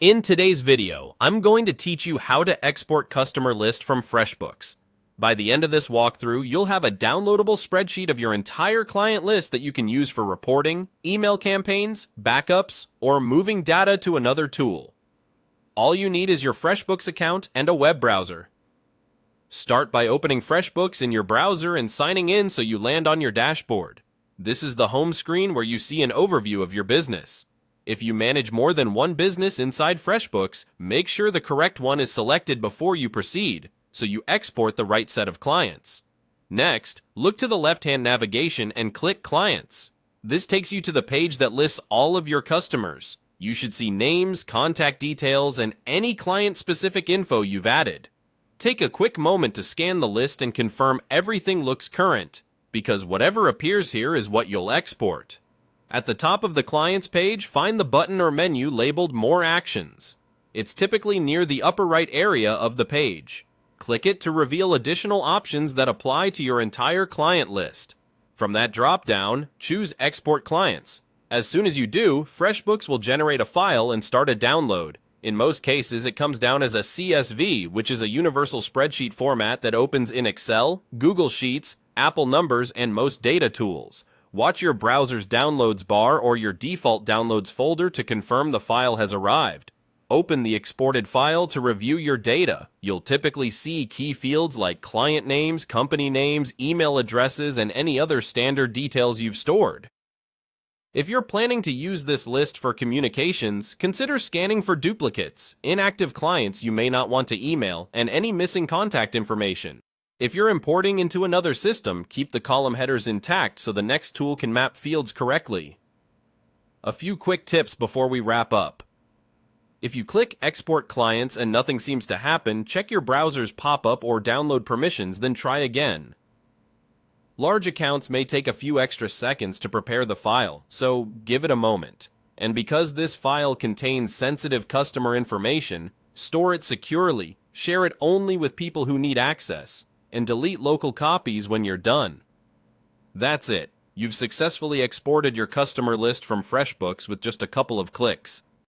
In today's video, I'm going to teach you how to export customer list from FreshBooks. By the end of this walkthrough, you'll have a downloadable spreadsheet of your entire client list that you can use for reporting, email campaigns, backups, or moving data to another tool. All you need is your FreshBooks account and a web browser. Start by opening FreshBooks in your browser and signing in so you land on your dashboard. This is the home screen where you see an overview of your business. If you manage more than one business inside FreshBooks, make sure the correct one is selected before you proceed, so you export the right set of clients. Next, look to the left-hand navigation and click Clients. This takes you to the page that lists all of your customers. You should see names, contact details, and any client-specific info you've added. Take a quick moment to scan the list and confirm everything looks current, because whatever appears here is what you'll export. At the top of the Clients page, find the button or menu labeled More Actions. It's typically near the upper right area of the page. Click it to reveal additional options that apply to your entire client list. From that drop-down, choose Export Clients. As soon as you do, FreshBooks will generate a file and start a download. In most cases, it comes down as a CSV, which is a universal spreadsheet format that opens in Excel, Google Sheets, Apple Numbers, and most data tools. Watch your browser's downloads bar or your default downloads folder to confirm the file has arrived. Open the exported file to review your data. You'll typically see key fields like client names, company names, email addresses, and any other standard details you've stored. If you're planning to use this list for communications, consider scanning for duplicates, inactive clients you may not want to email, and any missing contact information. If you're importing into another system, keep the column headers intact so the next tool can map fields correctly. A few quick tips before we wrap up. If you click Export Clients and nothing seems to happen, check your browser's pop-up or download permissions, then try again. Large accounts may take a few extra seconds to prepare the file, so give it a moment. And because this file contains sensitive customer information, store it securely, share it only with people who need access, and delete local copies when you're done. That's it. You've successfully exported your customer list from FreshBooks with just a couple of clicks.